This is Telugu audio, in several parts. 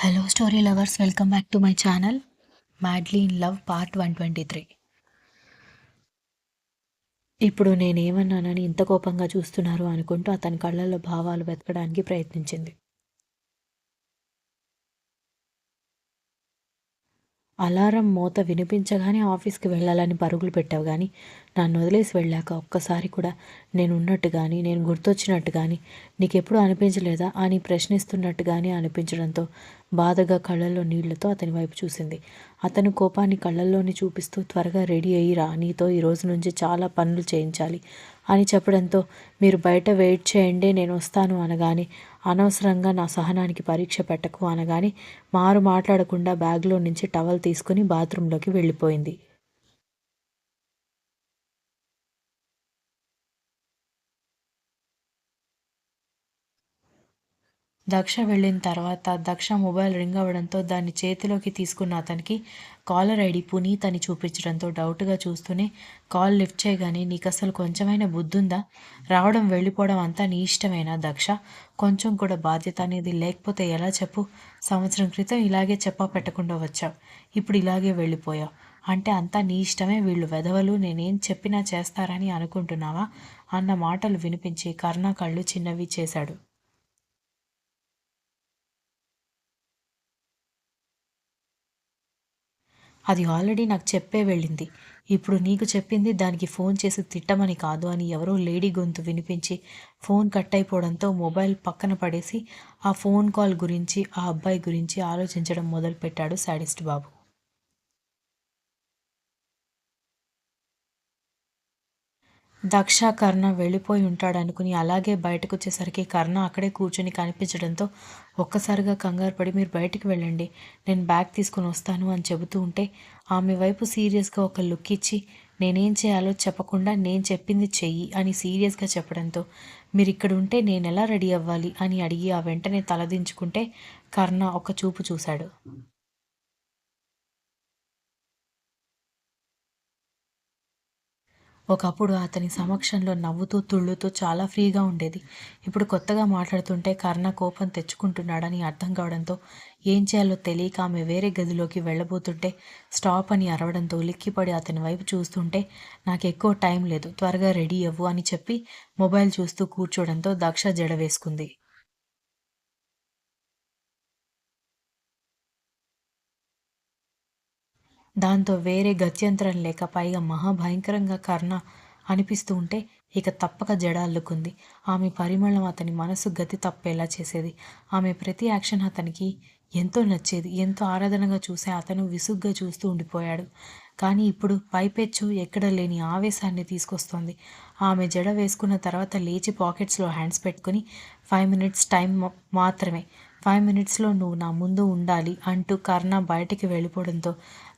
Hello story lovers, welcome back to my channel madly in love part 123. ఇప్పుడు నేనేమన్నానని ఇంత కోపంగా చూస్తున్నారు అనుకుంటూ అతని కళ్ళల్లో భావాలు వెతకడానికి ప్రయత్నించింది. అలారం మోత వినిపించగానే ఆఫీస్కి వెళ్ళాలని పరుగులు పెట్టావు కానీ నన్ను వదిలేసి వెళ్ళాక ఒక్కసారి కూడా నేనున్నట్టు కానీ నేను గుర్తొచ్చినట్టు కానీ నీకెప్పుడు అనిపించలేదా అని ప్రశ్నిస్తున్నట్టు కానీ అనిపించడంతో బాధగా కళ్ళల్లో నీళ్లతో అతని వైపు చూసింది. అతను కోపాన్ని కళ్ళల్లోని చూపిస్తూ త్వరగా రెడీ అయ్యిరా, నీతో ఈ రోజు నుంచి చాలా పనులు చేయించాలి అని చెప్పడంతో మీరు బయట వెయిట్ చేయండి నేను వస్తాను అనగానే అనవసరంగా నా సహనానికి పరీక్ష పెట్టకు అనగానే మారు మాట్లాడకుండా బ్యాగ్లో నుంచి టవల్ తీసుకుని బాత్రూంలోకి వెళ్ళిపోయింది. దక్ష వెళ్ళిన తర్వాత దక్ష మొబైల్ రింగ్ అవ్వడంతో దాన్ని చేతిలోకి తీసుకున్న అతనికి కాలర్ ఐడి పునీత్ అని చూపించడంతో డౌట్గా చూస్తూనే కాల్ లిఫ్ట్ చేయగానే నీకు అసలు కొంచెమైనా బుద్ధుందా, రావడం వెళ్ళిపోవడం అంతా నీ ఇష్టమేనా దక్ష, కొంచెం కూడా బాధ్యత అనేది లేకపోతే ఎలా చెప్పు, సంవత్సరం క్రితం ఇలాగే చెప్పా పెట్టకుండా వచ్చావు, ఇప్పుడు ఇలాగే వెళ్ళిపోయావు అంటే అంతా నీ ఇష్టమే, వీళ్ళు వెధవలు, నేనేం చెప్పినా చేస్తారని అనుకుంటున్నావా అన్న మాటలు వినిపించి కర్ణ కళ్ళు చిన్నవి చేశాడు. అది ఆల్రెడీ నాకు చెప్పే వెళ్ళింది. ఇప్పుడు నీకు చెప్పింది దానికి ఫోన్ చేసి తిట్టమని కాదు అని ఎవరో లేడీ గొంతు వినిపించి ఫోన్ కట్ అయిపోవడంతో మొబైల్ పక్కన పడేసి ఆ ఫోన్ కాల్ గురించి ఆ అబ్బాయి గురించి ఆలోచించడం మొదలుపెట్టాడు శాడిస్ట్ బాబు. దక్ష కర్ణ వెళ్ళిపోయి ఉంటాడనుకుని అలాగే బయటకొచ్చేసరికి కర్ణ అక్కడే కూర్చొని కనిపించడంతో ఒక్కసారిగా కంగారు పడి మీరు బయటికి వెళ్ళండి, నేను బ్యాగ్ తీసుకుని వస్తాను అని చెబుతూ ఉంటే ఆమె వైపు సీరియస్గా ఒక లుక్ ఇచ్చి నేనేం చేయాలో చెప్పకుండా నేను చెప్పింది చెయ్యి అని సీరియస్గా చెప్పడంతో మీరు ఇక్కడ ఉంటే నేను ఎలా రెడీ అవ్వాలి అని అడిగి ఆ వెంటనే తలదించుకుంటే కర్ణ ఒక చూపు చూశాడు. ఒకప్పుడు అతని సమక్షంలో నవ్వుతూ తుళ్ళుతూ చాలా ఫ్రీగా ఉండేది. ఇప్పుడు కొత్తగా మాట్లాడుతుంటే కర్ణ కోపం తెచ్చుకుంటున్నాడని అర్థం కావడంతో ఏం చేయాలో తెలియక ఆమె వేరే గదిలోకి వెళ్ళబోతుంటే స్టాప్ అని అరవడంతో ఉలిక్కిపడి అతని వైపు చూస్తుంటే నాకు ఎక్కువ టైం లేదు, త్వరగా రెడీ అవ్వు అని చెప్పి మొబైల్ చూస్తూ కూర్చోవడంతో దక్ష జడ వేసుకుంది. దాంతో వేరే గత్యంతరం లేక పైగా మహాభయంకరంగా కర్ణ అనిపిస్తూ ఉంటే ఇక తప్పక జడ అల్లుకుంది. ఆమె పరిమళం అతని మనసు గతి తప్పేలా చేసేది. ఆమె ప్రతి యాక్షన్ అతనికి ఎంతో నచ్చేది. ఎంతో ఆరాధనగా చూసే అతను విసుగ్గా చూస్తూ ఉండిపోయాడు. కానీ ఇప్పుడు పైపెచ్చు ఎక్కడ లేని ఆవేశాన్ని తీసుకొస్తోంది. ఆమె జడ వేసుకున్న తర్వాత లేచి పాకెట్స్లో హ్యాండ్స్ పెట్టుకుని 5 మినిట్స్ టైం మాత్రమే, 5 మినిట్స్లో నువ్వు నా ముందు ఉండాలి అంటూ కర్ణ బయటికి వెళ్ళిపోవడంతో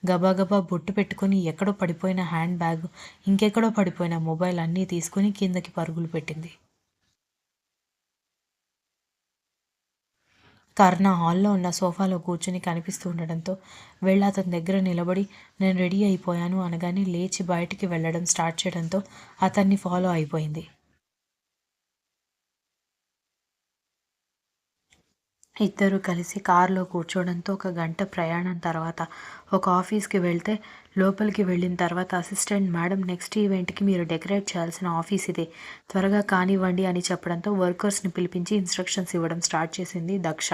గబాగబా బొట్టు పెట్టుకుని ఎక్కడో పడిపోయిన హ్యాండ్ బ్యాగ్, ఇంకెక్కడో పడిపోయిన మొబైల్ అన్నీ తీసుకుని కిందకి పరుగులు పెట్టింది. కర్ణ హాల్లో ఉన్న సోఫాలో కూర్చుని కనిపిస్తూ ఉండడంతో వెళ్ళి అతని దగ్గర నిలబడి నేను రెడీ అయిపోయాను అనగానే లేచి బయటికి వెళ్ళడం స్టార్ట్ చేయడంతో అతన్ని ఫాలో అయిపోయింది. ఇద్దరూ కలిసి కారులో కూర్చోవడంతో ఒక గంట ప్రయాణం తర్వాత ఒక ఆఫీస్కి వెళ్తే లోపలికి వెళ్ళిన తర్వాత అసిస్టెంట్ మేడం నెక్స్ట్ ఈవెంట్కి మీరు డెకరేట్ చేయాల్సిన ఆఫీస్ ఇదే, త్వరగా కానివ్వండి అని చెప్పడంతో వర్కర్స్ని పిలిపించి ఇన్స్ట్రక్షన్స్ ఇవ్వడం స్టార్ట్ చేసింది దక్ష.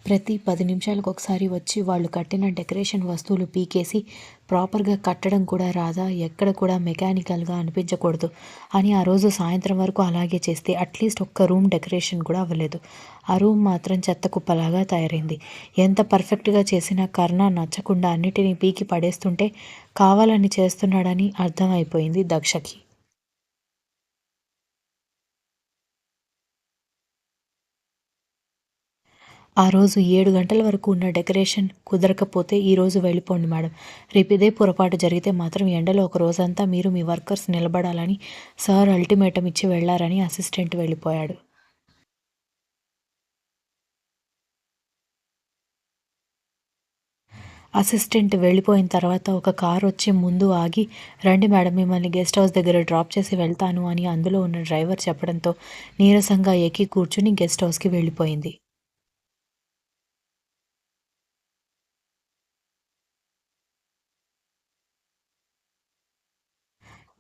ప్రతి 10 నిమిషాలకు ఒకసారి వచ్చి వాళ్ళు కట్టిన డెకరేషన్ వస్తువులు పీకేసి ప్రాపర్గా కట్టడం కూడా రాదా, ఎక్కడ కూడా మెకానికల్గా అనిపించకూడదు అని ఆ రోజు సాయంత్రం వరకు అలాగే చేస్తే అట్లీస్ట్ ఒక్క రూమ్ డెకరేషన్ కూడా అవ్వలేదు. ఆ రూమ్ మాత్రం చెత్త కుప్పలాగా తయారైంది. ఎంత పర్ఫెక్ట్గా చేసినా కర్ణ నచ్చకుండా అన్నిటినీ పీకి పడేస్తుంటే కావాలని చేస్తున్నాడని అర్థమైపోయింది దక్షకి. ఆ రోజు 7 గంటల వరకు ఉన్న డెకరేషన్ కుదరకపోతే ఈరోజు వెళ్ళిపోండి మేడం, రేపు ఇదే పొరపాటు జరిగితే మాత్రం ఎండలో ఒక రోజంతా మీరు మీ వర్కర్స్ నిలబడాలని సార్ అల్టిమేటం ఇచ్చి వెళ్లారని అసిస్టెంట్ వెళ్ళిపోయాడు. అసిస్టెంట్ వెళ్ళిపోయిన తర్వాత ఒక కారొచ్చి ముందు ఆగి, "రండి మేడం మిమ్మల్ని గెస్ట్ హౌస్ దగ్గర డ్రాప్ చేసి వెళ్తాను" అని అందులో ఉన్న డ్రైవర్ చెప్పడంతో నీరసంగా ఎక్కి కూర్చుని గెస్ట్ హౌస్‌కి వెళ్ళిపోయింది.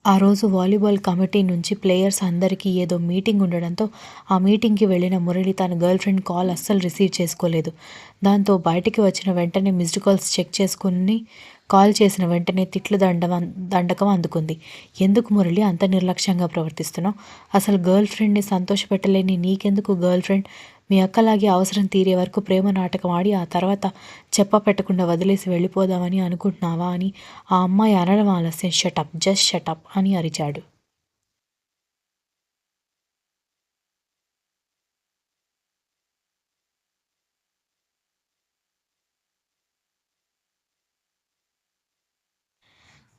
ఆ రోజు వాలీబాల్ కమిటీ నుంచి ప్లేయర్స్ అందరికీ ఏదో మీటింగ్ ఉండడంతో ఆ మీటింగ్‌కి వెళ్ళిన మురళి తన గర్ల్‌ఫ్రెండ్ కాల్ అస్సలు రిసీవ్ చేసుకోలేదు. దాంతో బయటికి వచ్చిన వెంటనే మిస్డ్ కాల్స్ చెక్ చేసుకొని కాల్ చేసిన వెంటనే దండకం అందుకుంది. "ఎందుకు మురళి అంత నిర్లక్ష్యంగా ప్రవర్తిస్తున్నావు? అసలు గర్ల్‌ఫ్రెండ్‌ని సంతోషపెట్టలేని నీకెందుకు గర్ల్‌ఫ్రెండ్? మీ అక్కలాగే అవసరం తీరే వరకు ప్రేమ నాటకం ఆడి ఆ తర్వాత చెప్పపెట్టకుండా వదిలేసి వెళ్ళిపోదామని అనుకుంటున్నావా?" అని ఆ అమ్మాయి అనడం ఆలస్యం. "షటప్! Just shut up!" అని అరిచాడు.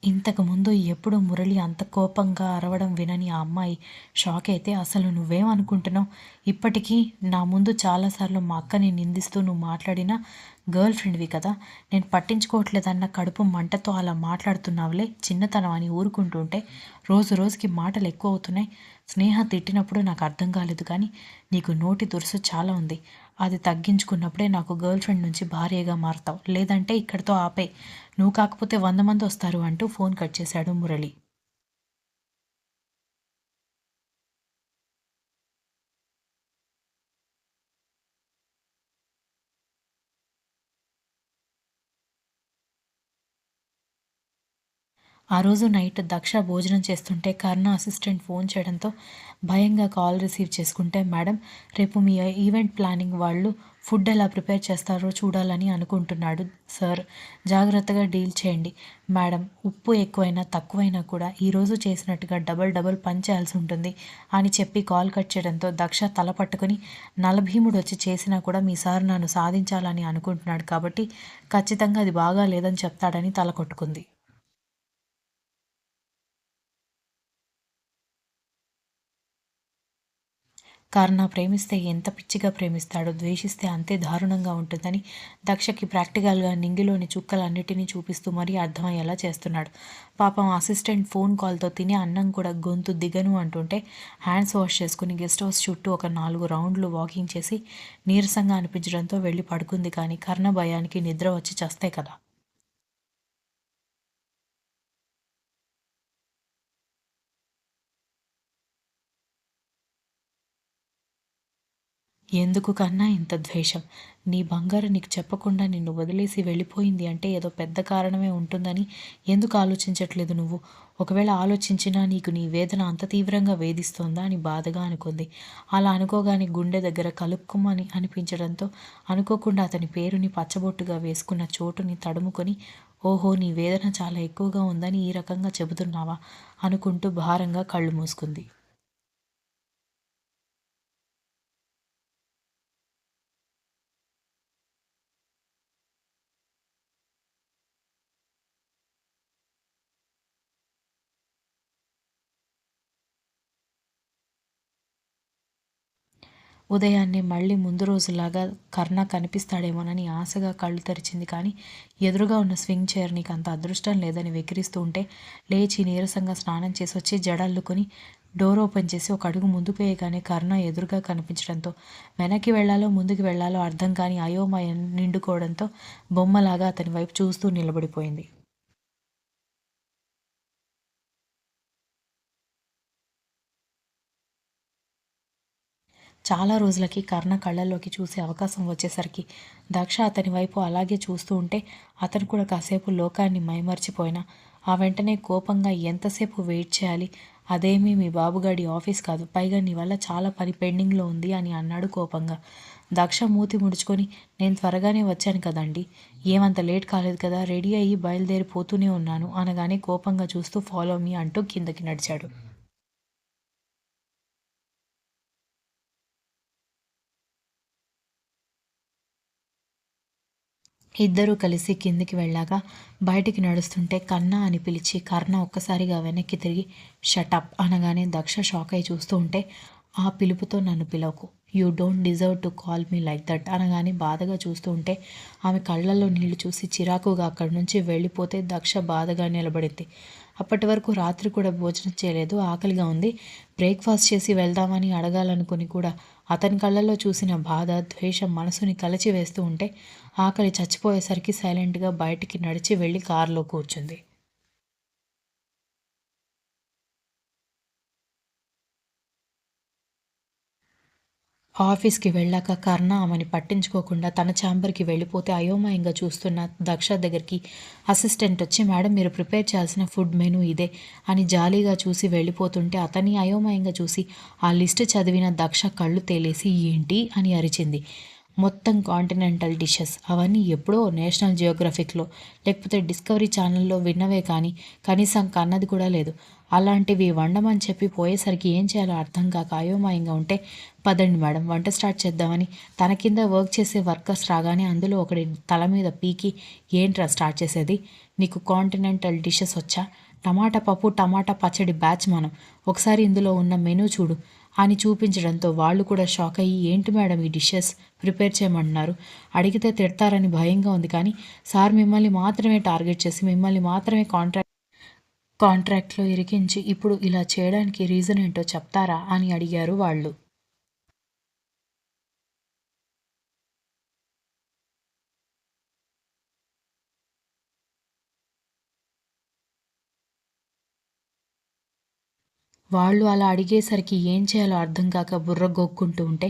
ఇంతకుముందు ఎప్పుడూ మురళి అంత కోపంగా అరవడం వినని ఆ అమ్మాయి షాకయితే, "అసలు నువ్వేమనుకుంటున్నావు? ఇప్పటికీ నా ముందు చాలా సార్లు మా అక్కని నిందిస్తూ నువ్వు మాట్లాడిన గర్ల్ ఫ్రెండ్‌వి కదా! నేను పట్టించుకోవట్లేదన్న కడుపు మంటతో అలా మాట్లాడుతున్నావులే. చిన్నతనం అని ఊరుకుంటుంటే రోజు రోజుకి మాటలు ఎక్కువవుతున్నాయి. స్నేహ తిట్టినప్పుడు నాకు అర్థం కాలేదు కానీ నీకు నోటి దురుసు చాలా ఉంది. అది తగ్గించుకున్నప్పుడే నాకు గర్ల్ ఫ్రెండ్ నుంచి భార్యగా మారతావు. లేదంటే ఇక్కడితో ఆపేయ్. నువ్వు కాకపోతే 100 మందొస్తారు" అంటూ ఫోన్ కట్ చేశాడు మురళి. ఆ రోజు నైట్ దక్ష భోజనం చేస్తుంటే కర్ణ అసిస్టెంట్ ఫోన్ చేయడంతో భయంగా కాల్ రిసీవ్ చేసుకుంటే, "మేడం, రేపు మీ ఈవెంట్ ప్లానింగ్ వాళ్ళు ఫుడ్ ఎలా ప్రిపేర్ చేస్తారో చూడాలని అనుకుంటున్నాడు సార్. జాగ్రత్తగా డీల్ చేయండి. మేడం, ఉప్పు ఎక్కువైనా తక్కువైనా కూడా ఈరోజు చేసినట్టుగా డబల్ డబల్ పని చేయాల్సి ఉంటుంది" అని చెప్పి కాల్ కట్ చేయడంతో దక్ష తల పట్టుకొని, "నలభీముడొచ్చి చేసినా కూడా మీ సార్ నన్ను సాధించాలని అనుకుంటున్నాడు కాబట్టి ఖచ్చితంగా అది బాగా లేదని చెప్తాడని" తల కొట్టుకుంది. కర్ణ ప్రేమిస్తే ఎంత పిచ్చిగా ప్రేమిస్తాడో, ద్వేషిస్తే అంతే దారుణంగా ఉంటుందని దక్షకి ప్రాక్టికల్‌గా నింగిలోని చుక్కలన్నిటినీ చూపిస్తూ మరీ అర్థమయ్యేలా చేస్తున్నాడు. పాపం అసిస్టెంట్ ఫోన్ కాల్‌తో తినే అన్నం కూడా గొంతు దిగను అంటుంటే హ్యాండ్స్ వాష్ చేసుకుని గెస్ట్ హౌస్ చుట్టూ ఒక 4 రౌండ్లు వాకింగ్ చేసి నీరసంగా అనిపించడంతో వెళ్ళి పడుకుంది కానీ కర్ణ భయానికి నిద్ర వచ్చి చస్తే కదా! ఎందుకు కన్నా ఇంత ద్వేషం? నీ బంగారం నీకు చెప్పకుండా నిన్ను వదిలేసి వెళ్ళిపోయింది అంటే ఏదో పెద్ద కారణమే ఉంటుందని ఎందుకు ఆలోచించట్లేదు నువ్వు? ఒకవేళ ఆలోచించినా నీకు నీ వేదన అంత తీవ్రంగా వేధిస్తోందా అని బాధగా అనుకుంది. అలా అనుకోగానే గుండె దగ్గర కలుక్కుమని అనిపించడంతో అనుకోకుండా అతని పేరుని పచ్చబొట్టుగా వేసుకున్న చోటుని తడుముకొని, "ఓహో! నీ వేదన చాలా ఎక్కువగా ఉందని ఈ రకంగా చెబుతున్నావా?" అనుకుంటూ భారంగా కళ్ళు మూసుకుంది. ఉదయాన్నే మళ్ళీ ముందు రోజులాగా కర్ణ కనిపిస్తాడేమోనని ఆశగా కళ్ళు తెరిచింది కానీ, ఎదురుగా ఉన్న స్వింగ్ చైర్ "నీకంత అదృష్టం లేదని" వెక్కిరిస్తూ ఉంటే, లేచి నీరసంగా స్నానం చేసొచ్చి జడల్లుకొని డోర్ ఓపెన్ చేసి ఒక అడుగు ముందుకు వేయగానే కర్ణ ఎదురుగా కనిపించడంతో వెనక్కి వెళ్ళాలో, ముందుకు వెళ్ళాలో అర్థం కాని అయోమయం నిండుకోవడంతో బొమ్మలాగా అతని వైపు చూస్తూ నిలబడిపోయింది. చాలా రోజులకి కర్ణ కళ్ళల్లోకి చూసే అవకాశం వచ్చేసరికి దక్ష అతని వైపు అలాగే చూస్తూ ఉంటే అతను కూడా కాసేపు లోకాన్ని మైమర్చిపోయినా ఆ వెంటనే కోపంగా, "ఎంతసేపు వెయిట్ చేయాలి? అదేమీ మీ బాబుగాడి ఆఫీస్ కాదు. పైగా నీ వల్ల చాలా పని పెండింగ్లో ఉంది" అని అన్నాడు కోపంగా. దక్ష మూతి ముడుచుకొని, "నేను త్వరగానే వచ్చాను కదండి. ఏమంత లేట్ కాలేదు కదా. రెడీ అయ్యి బయలుదేరిపోతూనే ఉన్నాను" అనగానే కోపంగా చూస్తూ, "ఫాలో మీ" అంటూ కిందకి నడిచాడు. ఇద్దరూ కలిసి కిందికి వెళ్ళాక బయటికి నడుస్తుంటే కన్నా అని పిలిచి కర్ణ ఒక్కసారిగా వెనక్కి తిరిగి షటప్ అనగానే దక్ష షాక్ అయి చూస్తూ ఉంటే ఆ పిలుపుతో నన్ను పిలవకు. You don't deserve to call me like that అనగానే బాధగా చూస్తూ ఉంటే ఆమె కళ్ళల్లో నీళ్లు చూసి చిరాకుగా అక్కడి నుంచి వెళ్ళిపోతే దక్ష బాధగా నిలబడింది. అప్పటి వరకు రాత్రి కూడా భోజనం చేయలేదు. ఆకలిగా ఉంది. బ్రేక్ఫాస్ట్ చేసి వెళ్దామని అడగాలనుకుని కూడా అతని కళ్ళల్లో చూసిన బాధ, ద్వేషం మనసుని కలిచివేస్తూ ఉంటే ఆకలి చచ్చిపోయేసరికి సైలెంట్గా బయటికి నడిచి వెళ్ళి కారులో కూర్చుంది. ఆఫీస్‌కి వెళ్ళాక కర్ణ ఆమెని పట్టించుకోకుండా తన ఛాంబర్‌కి వెళ్ళిపోతే అయోమయంగా చూస్తున్న దక్ష దగ్గరికి అసిస్టెంట్ వచ్చి మేడం మీరు ప్రిపేర్ చేయాల్సిన ఫుడ్ మెనూ ఇదే అని జాలీగా చూసి వెళ్ళిపోతుంటే అతన్ని అయోమయంగా చూసి ఆ లిస్ట్ చదివిన దక్ష కళ్ళు తేలేసి ఏంటి అని అరిచింది. మొత్తం కాంటినెంటల్ డిషెస్ అవన్నీ ఎప్పుడో నేషనల్ జియోగ్రఫిక్‌లో లేకపోతే డిస్కవరీ ఛానల్‌లో విన్నవే కానీ కనీసం కన్నది కూడా లేదు. అలాంటివి వండమని చెప్పి పోయేసరికి ఏం చేయాలో అర్థం కాక అయోమయంగా ఉంటే పదండి మేడం వంట స్టార్ట్ చేద్దామని తన కింద వర్క్ చేసే వర్కర్స్ రాగానే అందులో ఒకడి తల మీద పీకి ఏంట్రా స్టార్ట్ చేసేది, నీకు కాంటినెంటల్ డిషెస్ వచ్చా, టమాటా పప్పు టమాటా పచ్చడి బ్యాచ్ మనం, ఒకసారి ఇందులో ఉన్న మెనూ చూడు అని చూపించడంతో వాళ్ళు కూడా షాక్ అయ్యి ఏంటి మేడం ఈ డిషెస్ ప్రిపేర్ చేయమంటున్నారు, అడిగితే తిడతారని భయంగా ఉంది కానీ సార్ మిమ్మల్ని మాత్రమే టార్గెట్ చేసి మిమ్మల్ని మాత్రమే కాంట్రాక్ట్లో ఇరికించి ఇప్పుడు ఇలా చేయడానికి రీజన్ ఏంటో చెప్తారా అని అడిగారు వాళ్ళు. వాళ్ళు అలా అడిగేసరికి ఏం చేయాలో అర్థం కాక బుర్ర గోక్కుంటూ ఉంటే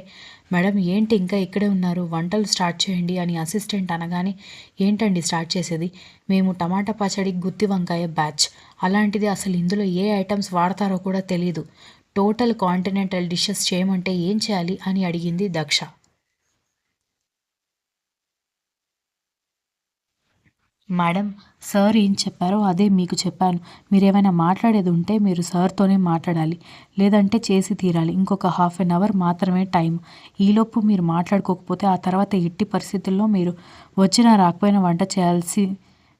మేడం ఏంటి ఇంకా ఇక్కడే ఉన్నారు, వంటలు స్టార్ట్ చేయండి అని అసిస్టెంట్ అనగానే ఏంటండి స్టార్ట్ చేసేది, మేము టమాటా పచ్చడి గుత్తి వంకాయ బ్యాచ్, అలాంటిది అసలు ఇందులో ఏ ఐటమ్స్ వాడతారో కూడా తెలీదు, టోటల్ కాంటినెంటల్ డిషెస్ చేయమంటే ఏం చేయాలి అని అడిగింది దక్ష. మేడం, సార్ ఏం చెప్పారో అదే మీకు చెప్పాను. మీరేమైనా మాట్లాడేది ఉంటే మీరు సార్‌తోనే మాట్లాడాలి. లేదంటే చేసి తీరాలి. ఇంకొక హాఫ్ ఎన్ అవర్ మాత్రమే టైం. ఈలోపు మీరు మాట్లాడుకోకపోతే ఆ తర్వాత ఎట్టి పరిస్థితుల్లో మీరు వచ్చినా రాకపోయినా వంట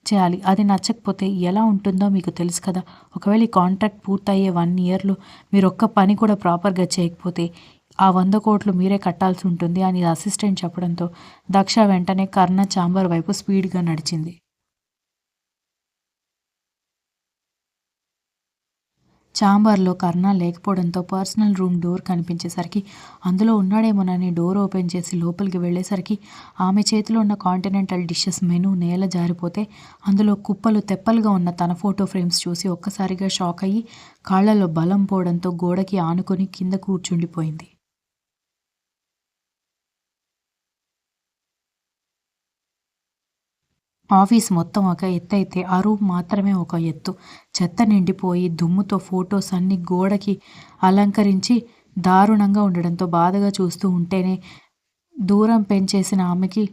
చేయాలి. అది నచ్చకపోతే ఎలా ఉంటుందో మీకు తెలుసు కదా! ఒకవేళ ఈ కాంట్రాక్ట్ పూర్తయ్యే 1 ఇయర్‌లో మీరొక్క పని కూడా ప్రాపర్‌గా చేయకపోతే ఆ 100,00,00,000 మీరే కట్టాల్సి ఉంటుంది అని అసిస్టెంట్ చెప్పడంతో దక్ష వెంటనే కర్ణ ఛాంబర్ వైపు స్పీడ్‌గా నడిచింది. ఛాంబర్‌లో కర్ణ లేకపోవడంతో పర్సనల్ రూమ్ డోర్ కనిపించేసరికి అందులో ఉన్నాడేమోనని డోర్ ఓపెన్ చేసి లోపలికి వెళ్ళేసరికి ఆమె చేతిలో ఉన్న కాంటినెంటల్ డిషెస్ మెనూ నేల జారిపోతే అందులో కుప్పలు తెప్పలుగా ఉన్న తన ఫోటో ఫ్రేమ్స్ చూసి ఒక్కసారిగా షాక్ అయ్యి కాళ్లలో బలం పోవడంతో గోడకి ఆనుకొని కింద కూర్చుండిపోయింది. ఆఫీస్ మొత్తం ఒక ఎత్తయితే ఆ రూమ్ మాత్రమే ఒక ఎత్తు. చెత్త నిండిపోయి దుమ్ముతో ఫోటోస్ అన్నీ గోడకి అలంకరించి దారుణంగా ఉండడంతో బాధగా చూస్తూ ఉంటేనే దూరం పెంచేసిన ఆమెకి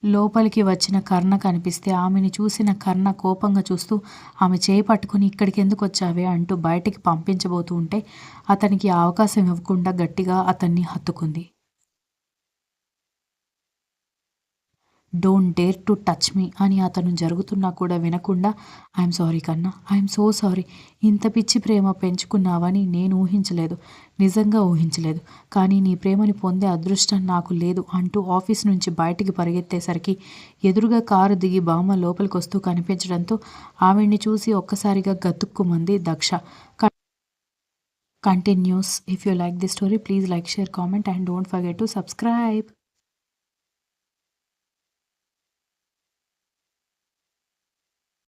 లోపలికి వచ్చిన కర్ణ కనిపిస్తే ఆమెని చూసిన కర్ణ కోపంగా చూస్తూ ఆమె చేయి పట్టుకుని ఇక్కడికెందుకొచ్చావే అంటూ బయటికి పంపించబోతూ ఉంటే అతనికి ఆ అవకాశం ఇవ్వకుండా గట్టిగా అతన్ని హత్తుకుంది. Don't dare to touch me అని అతను జరుగుతున్నా కూడా వినకుండా ఐఎమ్ సారీ కన్నా, ఐఎమ్ సో సారీ, ఇంత పిచ్చి ప్రేమ పెంచుకున్నావని నేను ఊహించలేదు, నిజంగా ఊహించలేదు, కానీ నీ ప్రేమని పొందే అదృష్టం నాకు లేదు అంటూ ఆఫీస్ నుంచి బయటికి పరిగెత్తేసరికి ఎదురుగా కారు దిగి బామ్మ లోపలికొస్తూ కనిపించడంతో ఆవిడ్ని చూసి ఒక్కసారిగా గతుక్కుమంది Daksha. Continues. If you like this story please like, share, comment and don't forget to subscribe.